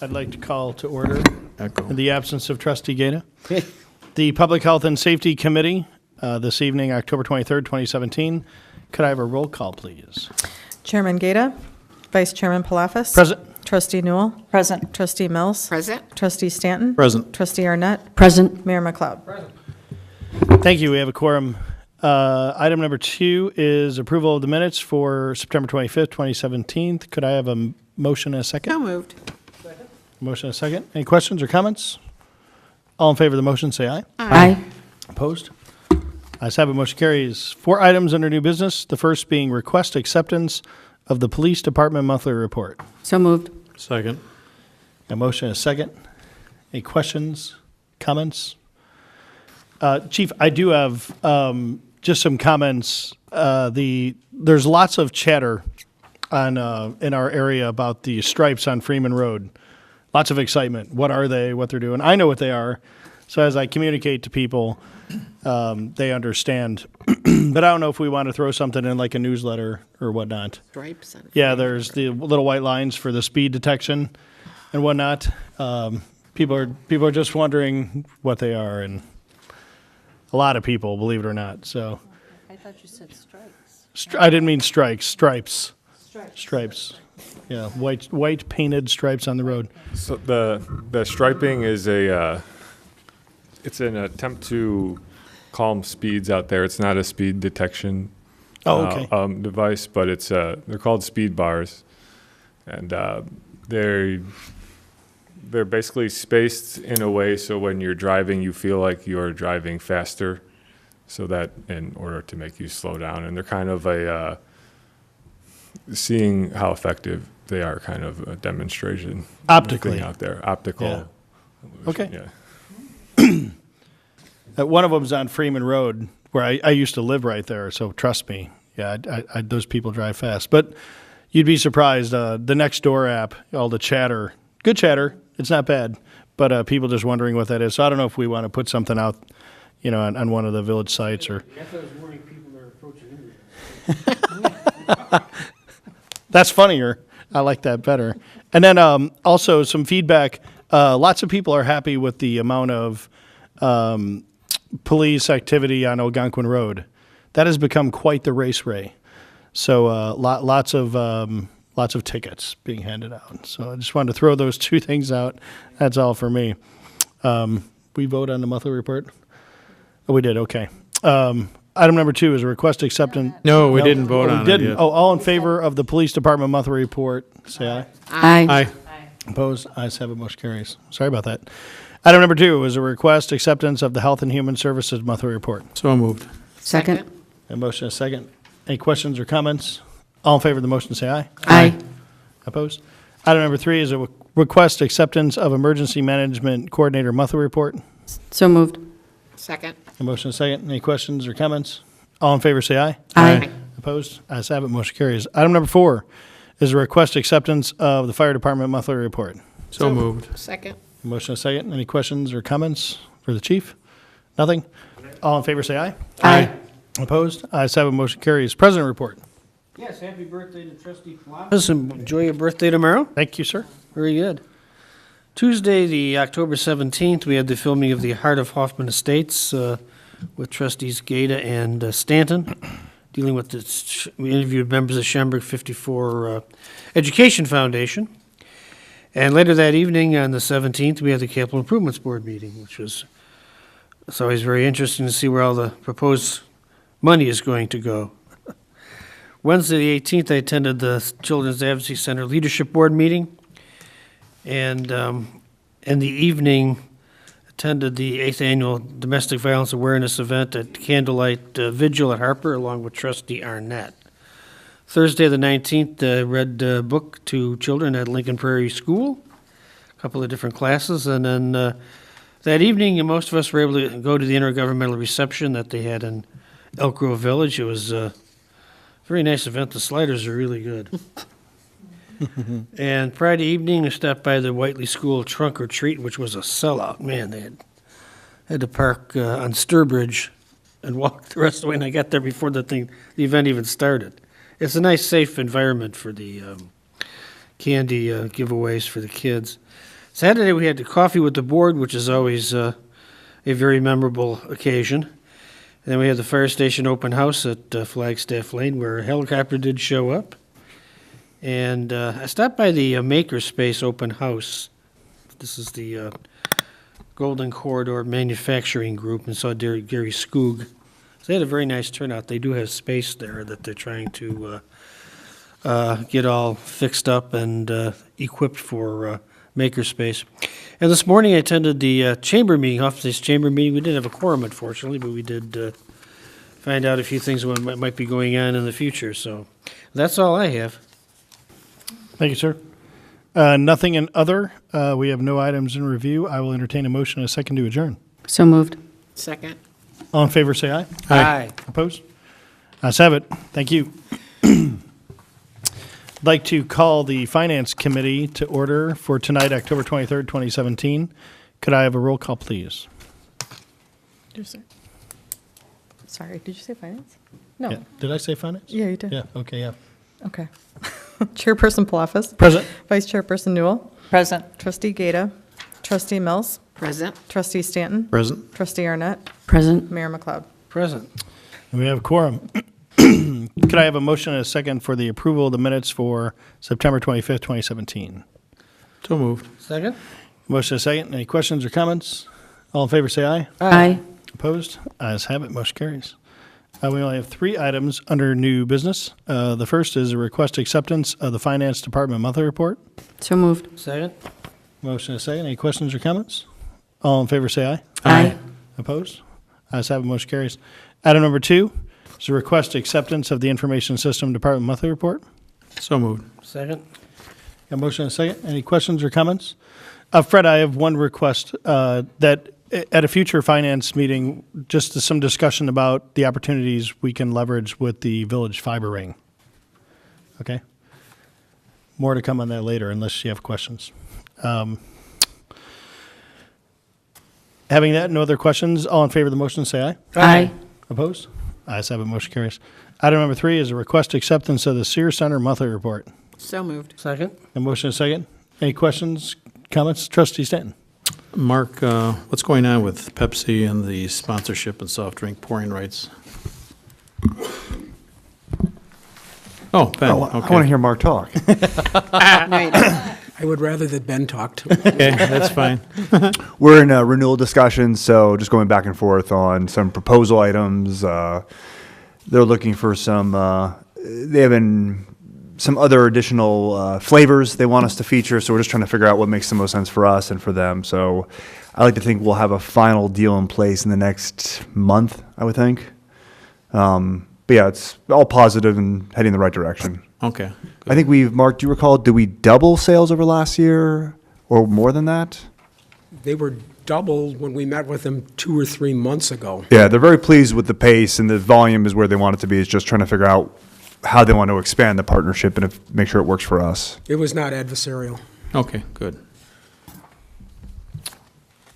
I'd like to call to order, Echo. in the absence of Trustee Gaeta, the Public Health and Safety Committee this evening, October 23rd, 2017. Could I have a roll call, please? Chairman Gaeta, Vice Chairman Palafis. Present. Trustee Newell. Present. Trustee Mills. Present. Trustee Stanton. Present. Trustee Arnett. Present. Mayor McLeod. Thank you. We have a quorum. Item number 2 is approval of the minutes for September 25th, 2017. Could I have a motion and a second? So moved. Motion and a second. Any questions or comments? All in favor of the motion, say aye. Aye. Opposed? Ayes have it. Motion carries. 4 items under new business. The first being request acceptance of the Police Department monthly report. So moved. Second. A motion and a second. Any questions, comments? Chief, I do have just some comments. There's lots of chatter on in our area about the stripes on Freeman Road. Lots of excitement. What are they? What they're doing? I know what they are. So as I communicate to people, they understand. But I don't know if we want to throw something in like a newsletter or whatnot. Stripes. Yeah, there's the little white lines for the speed detection and whatnot. People are just wondering what they are, and a lot of people, believe it or not. So I thought you said stripes. I didn't mean strikes, stripes. Stripes. Yeah, white painted stripes on the road. So the striping is it's an attempt to calm speeds out there. It's not a speed detection Oh, okay. device, but it's they're called speed bars, and they're basically spaced in a way so when you're driving, you feel like you're driving faster, so that in order to make you slow down. And they're kind of a seeing how effective they are, kind of a demonstration Optically. thing out there, optical. Yeah. illusion, Okay. Yeah. One of them's on Freeman Road, where I used to live right there. So trust me, yeah, those people drive fast. But you'd be surprised. The Nextdoor app, all the chatter, good chatter. It's not bad, but people just wondering what that is. So I don't know if we want to put something out, on one of the village sites or. I thought it was warning people that are approaching India. That's funnier. I like that better. And then also some feedback. Lots of people are happy with the amount of police activity on Algonquin Road. That has become quite the raceray. So lots of tickets being handed out. So I just wanted to throw those 2 things out. That's all for me. We vote on the monthly report? Oh, we did. Okay. Item number 2 is a request acceptance. No, we didn't vote on it Didn't. yet. Oh, all in favor of the Police Department monthly report, say aye. Aye. Opposed? Ayes have it. Motion carries. Sorry about that. Item number 2 is a request acceptance of the Health and Human Services monthly report. So moved. Second. A motion and a second. Any questions or comments? All in favor of the motion, say aye. Aye. Opposed? Item number 3 is a request acceptance of Emergency Management Coordinator monthly report. So moved. Second. A motion and a second. Any questions or comments? All in favor, say aye. Aye. Opposed? Ayes have it. Motion carries. Item number 4 is a request acceptance of the Fire Department monthly report. So moved. Second. A motion and a second. Any questions or comments for the chief? Nothing? All in favor, say aye. Aye. Opposed? Ayes have it. Motion carries. President report. Yes, happy birthday to Trustee Palafis, and enjoy your birthday tomorrow. Thank you, sir. Very good. Tuesday, the October 17th, we had the filming of the Heart of Hoffman Estates with Trustees Gaeta and Stanton, dealing with this. We interviewed members of Schaumburg 54 Education Foundation. And later that evening, on the 17th, we had the Capital Improvements Board meeting, which was, it's always very interesting to see where all the proposed money is going to go. Wednesday, the 18th, I attended the Children's Advocacy Center Leadership Board meeting, and in the evening, attended the 8th Annual Domestic Violence Awareness Event at Candlelight Vigil at Harper, along with Trustee Arnett. Thursday, the 19th, read a book to children at Lincoln Prairie School, a couple of different classes, and then that evening, most of us were able to go to the intergovernmental reception that they had in Elk Grove Village. It was a very nice event. The sliders are really good. And Friday evening, I stopped by the Whiteley School Trunk or Treat, which was a sellout. Man, they had to park on Sturbridge and walk the rest of the way, and I got there before the event even started. It's a nice, safe environment for the candy giveaways for the kids. Saturday, we had the coffee with the board, which is always a very memorable occasion. And then we had the fire station open house at Flagstaff Lane, where a helicopter did show up. And I stopped by the Makerspace open house. This is the Golden Corridor Manufacturing Group, and saw Gary Skoog. So they had a very nice turnout. They do have space there that they're trying to get all fixed up and equipped for Makerspace. And this morning I attended the chamber meeting, Hoffman's chamber meeting. We didn't have a quorum, unfortunately, but we did find out a few things that might be going on in the future. So that's all I have. Thank you, sir. Nothing in other. We have no items in review. I will entertain a motion and a second to adjourn. So moved. Second. All in favor, say aye. Aye. Opposed? Ayes have it. Thank you. I'd like to call the Finance Committee to order for tonight, October 23rd, 2017. Could I have a roll call, please? Sorry, did you say finance? No. Yeah. Did I say finance? Yeah, you did. Yeah, okay, yeah. Okay. Chairperson Palafis. Present. Vice Chairperson Newell. Present. Trustee Gata. Trustee Mills. Present. Trustee Stanton. Present. Trustee Arnett. Present. Mayor McLeod. Present. And we have a quorum. Could I have a motion and a second for the approval of the minutes for September 25th, 2017? So moved. Second? Motion and a second. Any questions or comments? All in favor, say aye. Aye. Opposed? Ayes have it. Motion carries. We only have 3 items under new business. The first is a request acceptance of the Finance Department monthly report. So moved. Second? Motion and a second. Any questions or comments? All in favor, say aye. Aye. Opposed? Ayes have it. Motion carries. Item number 2 is a request acceptance of the Information System Department monthly report. So moved. Second? Got a motion and a second. Any questions or comments? Fred, I have one request that at a future finance meeting, just some discussion about the opportunities we can leverage with the Village Fiber Ring. Okay? More to come on that later, unless you have questions. Having that, no other questions. All in favor of the motion, say aye. Aye. Opposed? Ayes have it. Motion carries. Item number 3 is a request acceptance of the Sears Center monthly report. So moved. Second? A motion and a second. Any questions, comments? Trustee Stanton. Mark, what's going on with Pepsi and the sponsorship and soft drink pouring rights? Oh, Ben, I want to okay. hear Mark talk. Right. I would rather that Ben talked. Okay, that's fine. We're in renewal discussions, so just going back and forth on some proposal items. They're looking for some, they have some other additional flavors they want us to feature, so we're just trying to figure out what makes the most sense for us and for them. So I like to think we'll have a final deal in place in the next month, I would think. But yeah, it's all positive and heading in the right direction. Okay. I think Mark, do you recall, did we double sales over last year or more than that? They were doubled when we met with them 2 or 3 months ago. Yeah, they're very pleased with the pace, and the volume is where they want it to be. It's just trying to figure out how they want to expand the partnership and make sure it works for us. It was not adversarial. Okay, good.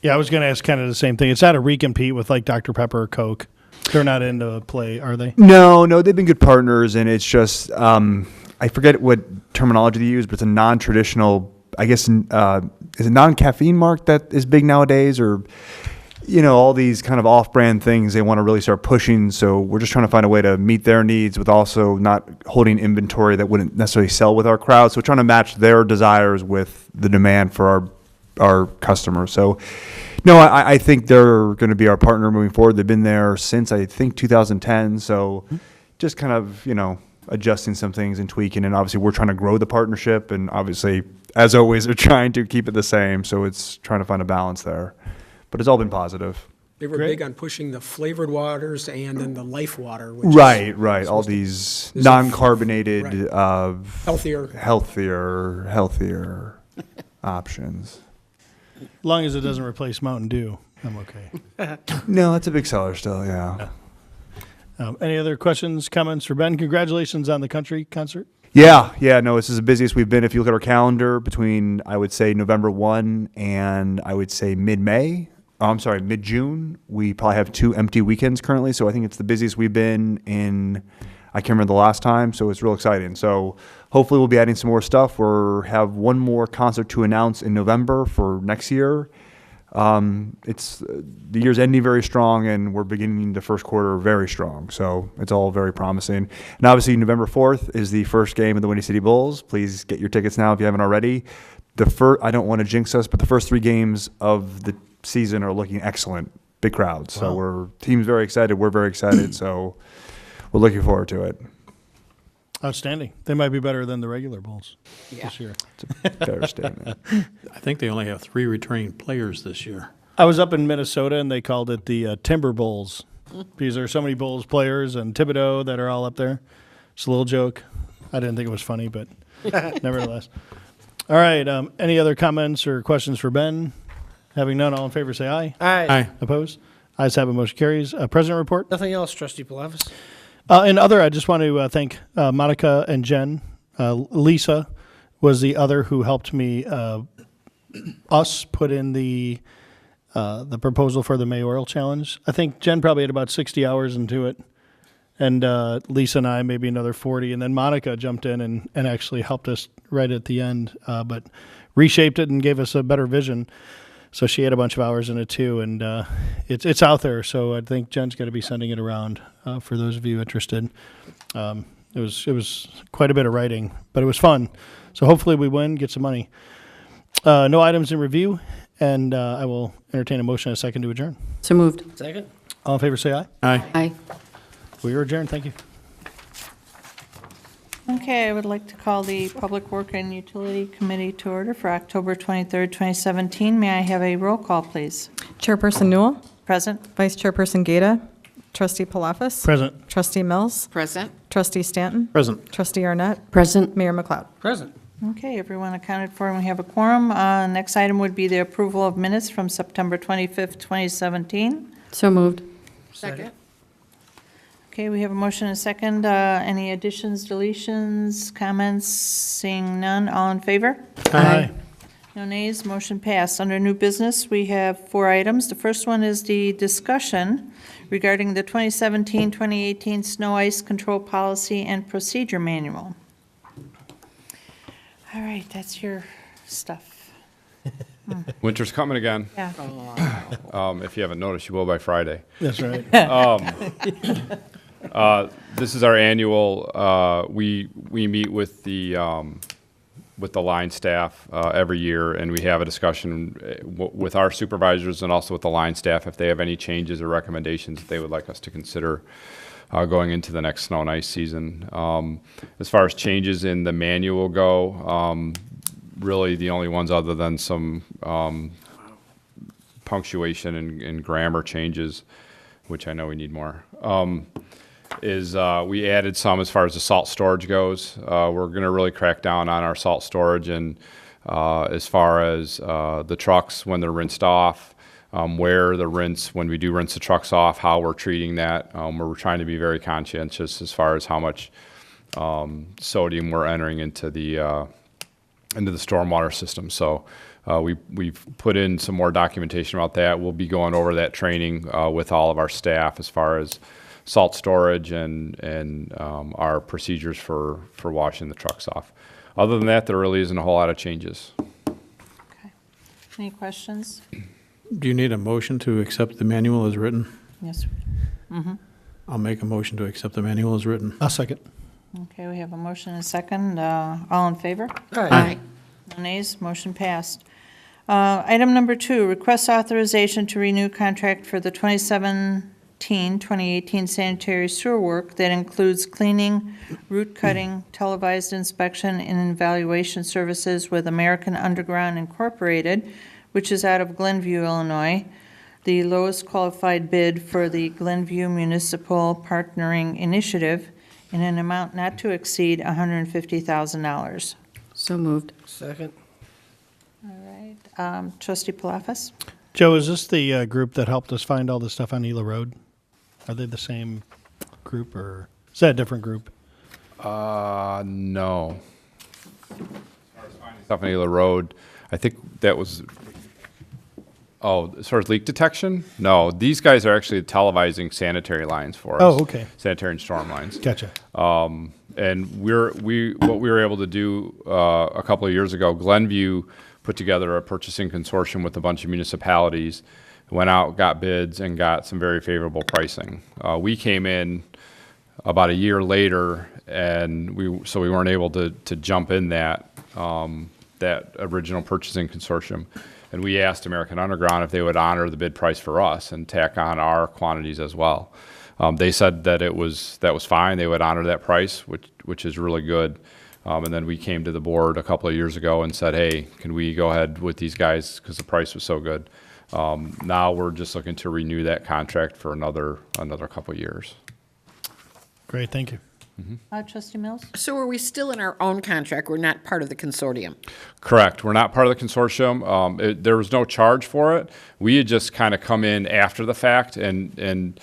Yeah, I was going to ask kind of the same thing. It's not a recompete with like Dr. Pepper or Coke. They're not into play, are they? No, they've been good partners, and it's just, I forget what terminology they use, but it's a non-traditional, I guess, is it non-caffeine, Mark, that is big nowadays, or, all these kind of off-brand things they want to really start pushing, so we're just trying to find a way to meet their needs with also not holding inventory that wouldn't necessarily sell with our crowd, so we're trying to match their desires with the demand for our customers. So, no, I think they're going to be our partner moving forward. They've been there since, I think, 2010, so just kind of, adjusting some things and tweaking, and obviously we're trying to grow the partnership, and obviously, as always, they're trying to keep it the same, so it's trying to find a balance there. But it's all been positive. They were Great. big on pushing the flavored waters and then the life water, which Right. All supposed to- these There's a- non-carbonated, Right. healthier. healthier options. As long as it doesn't replace Mountain Dew, I'm okay. No, that's a big seller still, yeah. Any other questions, comments for Ben? Congratulations on the country concert. Yeah, no, this is the busiest we've been. If you look at our calendar between, I would say, November 1 and I would say mid-June, we probably have 2 empty weekends currently. So I think it's the busiest we've been in, I can't remember the last time, so it's real exciting. So hopefully we'll be adding some more stuff. We'll have one more concert to announce in November for next year. It's the year's ending very strong, and we're beginning the first quarter very strong. So it's all very promising. And obviously, November 4th is the first game of the Windy City Bulls. Please get your tickets now if you haven't already. I don't want to jinx us, but the first 3 games of the season are looking excellent. Big crowds. So team's very excited. We're very excited. So we're looking forward to it. Outstanding. They might be better than the regular Bulls this year. It's a fair statement. I think they only have 3 returning players this year. I was up in Minnesota, and they called it the Timber Bulls because there are so many Bulls players and Thibodeau that are all up there. It's a little joke. I didn't think it was funny, but nevertheless. All right. Any other comments or questions for Ben? Having none, all in favor say aye. Aye. Opposed? Ayes have it, motion carries. President report. Nothing else, trustee Palafis? And other, I just want to thank Monica and Jen. Lisa was the other who helped me, us put in the proposal for the mayoral challenge. I think Jen probably had about 60 hours into it, and Lisa and I maybe another 40, and then Monica jumped in and actually helped us right at the end, but reshaped it and gave us a better vision. So she had a bunch of hours in it too, and it's out there. So I think Jen's going to be sending it around for those of you interested. It was quite a bit of writing, but it was fun. So hopefully we win, get some money. No items in review, and I will entertain a motion and a second to adjourn. So moved. Second? All in favor, say aye. Aye. Aye. We are adjourned. Thank you. Okay, I would like to call the Public Work and Utility Committee to order for October 23rd, 2017. May I have a roll call, please? Chairperson Newell, Present? Vice Chairperson Gata, Trustee Palafis. Present. Trustee Mills, Present. Trustee Stanton, Present. Trustee Arnett, Present. Mayor McLeod. Present. Okay, everyone accounted for, and we have a quorum. Next item would be the approval of minutes from September 25th, 2017. So moved. Second. Okay, we have a motion and a second. Any additions, deletions, comments? Seeing none, all in favor? Aye. No nays, motion passed. Under new business, we have 4 items. The first one is the discussion regarding the 2017-2018 Snow Ice Control Policy and Procedure Manual. All right, that's your stuff. Winter's coming again. Yeah. If you haven't noticed, you will by Friday. That's right. This is our annual. We meet with the line staff every year, and we have a discussion with our supervisors and also with the line staff if they have any changes or recommendations that they would like us to consider going into the next snow and ice season. As far as changes in the manual go, really the only ones other than some punctuation and grammar changes, which I know we need more, is we added some as far as the salt storage goes. We're going to really crack down on our salt storage, and as far as the trucks when they're rinsed off, where the rinse, when we do rinse the trucks off, how we're treating that. We're trying to be very conscientious as far as how much sodium we're entering into the stormwater system. So we've put in some more documentation about that. We'll be going over that training with all of our staff as far as salt storage and our procedures for washing the trucks off. Other than that, there really isn't a whole lot of changes. Okay. Any questions? Do you need a motion to accept the manual as written? Yes. I'll make a motion to accept the manual as written. I'll second. Okay, we have a motion and a second. All in favor? Aye. No nays, motion passed. Item number 2, request authorization to renew contract for the 2017-2018 sanitary sewer work that includes cleaning, root cutting, televised inspection, and evaluation services with American Underground Incorporated, which is out of Glenview, Illinois. The lowest qualified bid for the Glenview Municipal Partnering Initiative in an amount not to exceed $150,000. So moved. Second. All right. Trustee Palafis? Joe, is this the group that helped us find all the stuff on Ela Road? Are they the same group, or is that a different group? No. As far as finding stuff on Ela Road, I think that was. Oh, as far as leak detection? No, these guys are actually televising sanitary lines for us. Oh, okay. Sanitary and storm lines. Gotcha. And what we were able to do a couple of years ago, Glenview put together a purchasing consortium with a bunch of municipalities, went out, got bids, and got some very favorable pricing. We came in about a year later, and we weren't able to jump in that original purchasing consortium. And we asked American Underground if they would honor the bid price for us and tack on our quantities as well. They said that that was fine. They would honor that price, which is really good. And then we came to the board a couple of years ago and said, hey, can we go ahead with these guys because the price was so good. Now we're just looking to renew that contract for another couple of years. Great, thank you. Trustee Mills? So are we still in our own contract? We're not part of the consortium? Correct. We're not part of the consortium. There was no charge for it. We had just kind of come in after the fact, and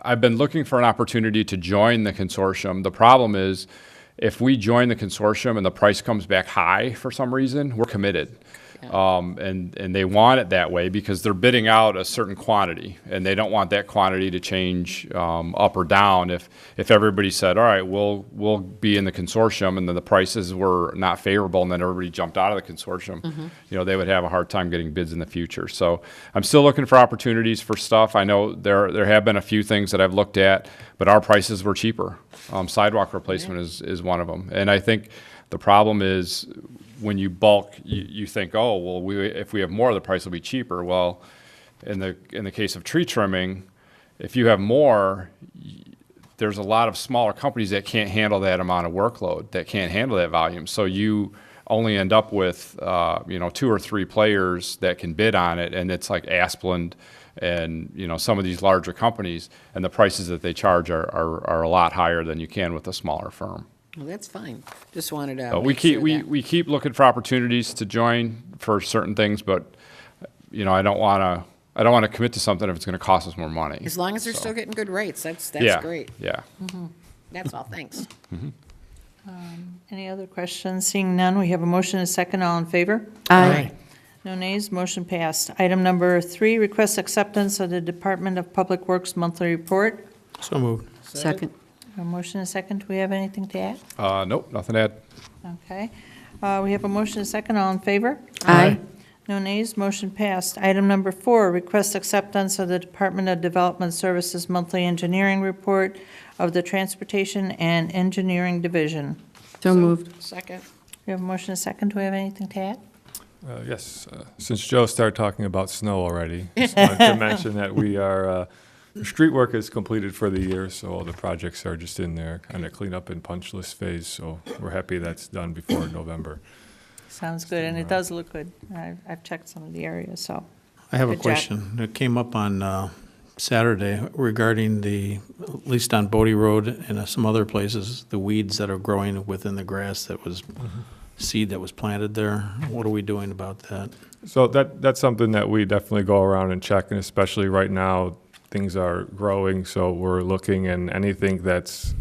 I've been looking for an opportunity to join the consortium. The problem is, if we join the consortium and the price comes back high for some reason, we're committed. And they want it that way because they're bidding out a certain quantity, and they don't want that quantity to change up or down. If everybody said, all right, we'll be in the consortium, and then the prices were not favorable, and then everybody jumped out of the consortium, they would have a hard time getting bids in the future. So I'm still looking for opportunities for stuff. I know there have been a few things that I've looked at, but our prices were cheaper. Sidewalk replacement is one of them, and I think the problem is, when you bulk, you think, oh, well, if we have more, the price will be cheaper. Well, in the case of tree trimming, if you have more, there's a lot of smaller companies that can't handle that amount of workload, that can't handle that volume. So you only end up with 2 or 3 players that can bid on it, and it's like Asplund and some of these larger companies, and the prices that they charge are a lot higher than you can with a smaller firm. Well, that's fine. Just wanted to. We keep looking for opportunities to join for certain things, but I don't want to commit to something if it's going to cost us more money. As long as they're still getting good rates, that's yeah, great. Yeah. That's all. Thanks. Any other questions? Seeing none, we have a motion and a second. All in favor? Aye. No nays, motion passed. Item number 3, request acceptance of the Department of Public Works monthly report. So moved. Second. A motion and a second. Do we have anything to add? Nope, nothing to add. Okay. We have a motion and a second. All in favor? Aye. No nays, motion passed. Item number 4, request acceptance of the Department of Development Services monthly engineering report of the Transportation and Engineering Division. So moved. Second. We have a motion and a second. Do we have anything to add? Yes, since Joe started talking about snow already, just wanted to mention that we are, street work is completed for the year, so all the projects are just in there, kind of clean up and punch list phase, so we're happy that's done before November. Sounds good, and it does look good. I've checked some of the areas, so. I have a Good job. question. It came up on Saturday regarding at least on Bodie Road and some other places, the weeds that are growing within the grass that was seed that was planted there. What are we doing about that? So that's something that we definitely go around and check, and especially right now, things are growing, so we're looking, and anything that's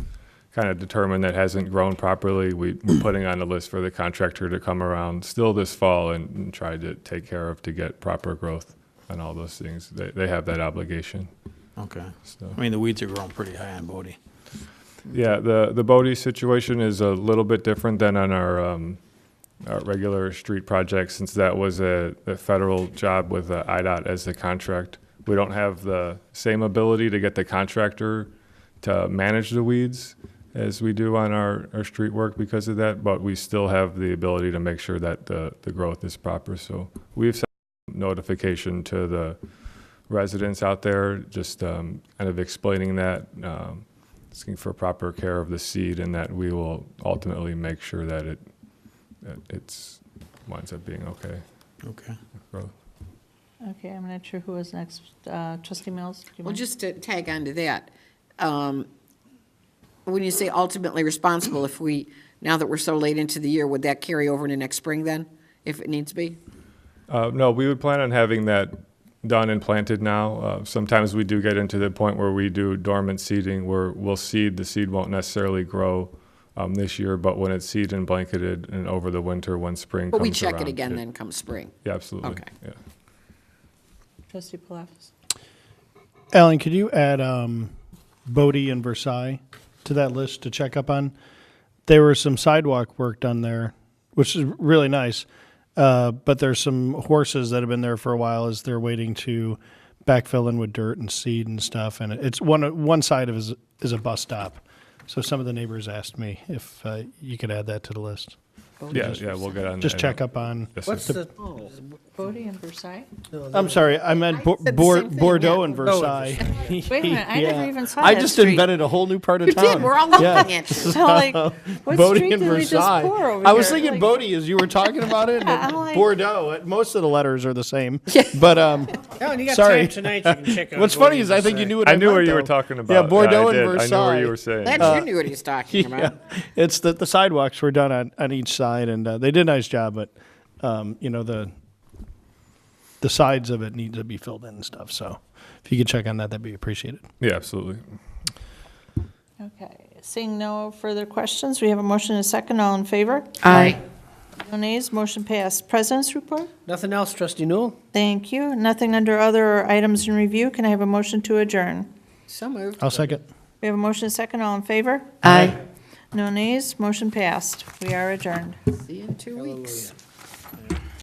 kind of determined that hasn't grown properly, we're putting on the list for the contractor to come around still this fall and try to take care of to get proper growth on all those things. They have that obligation. Okay. So. I mean, the weeds are growing pretty high on Bodie. Yeah, the Bodie situation is a little bit different than on our regular street project, since that was a federal job with IDOT as the contract. We don't have the same ability to get the contractor to manage the weeds as we do on our street work because of that, but we still have the ability to make sure that the growth is proper. So we've sent notification to the residents out there, just kind of explaining that, asking for proper care of the seed, and that we will ultimately make sure that it's winds up being okay. Okay. Growth. Okay, I'm not sure who was next. Trustee Mills? do you Well, mind? just to tag on to that, when you say ultimately responsible, now that we're so late into the year, would that carry over into next spring then, if it needs to be? No, we would plan on having that done and planted now. Sometimes we do get into the point where we do dormant seeding, where we'll seed. The seed won't necessarily grow this year, but when it's seeded and blanketed and over the winter, when spring But comes we check around, it again then come spring. Yeah, absolutely. Okay. Yeah. Trustee Palafis? Alan, could you add Bodie and Versailles to that list to check up on. There was some sidewalk work done there, which is really nice. But there's some horses that have been there for a while as they're waiting to backfill in with dirt and seed and stuff. And it's one side of it is a bus stop. So some of the neighbors asked me if you could add that to the list. Yeah, we'll get on. Just that. check up on. Yes, sir. What's the, Bodie and Versailles? I'm sorry, I meant said the same thing, Bordeaux yeah. and Versailles. Wait a minute, I never even saw I that just street. invented a whole new part of You town. did, we're all looking at you. So like, what Bodie street and did we just Versailles. pour over I was here? thinking Like, Bodie as you were talking about it. Yeah, and I'm like- Bordeaux. Most of the letters are the same. But oh, and you got Sorry. time tonight, you can check out. what's Bodie funny and is I think you Versailles. knew what I I knew meant, what you were though. talking about. Yeah, Bordeaux I and did. Versailles. I know what you were saying. Glad you knew what he was talking Yeah, about. it's the sidewalks were done on each side, and they did a nice job. But the sides of it need to be filled in and stuff. So if you could check on that, that'd be appreciated. Yeah, absolutely. Okay, seeing no further questions, we have a motion and a second. All in favor? Aye. No nays, motion passed. President's report? Nothing else, trustee Newell? Thank you. Nothing under other items in review. Can I have a motion to adjourn? So moved. I'll second. We have a motion and a second. All in favor? Aye. No nays, motion passed. We are adjourned. See you in 2 weeks.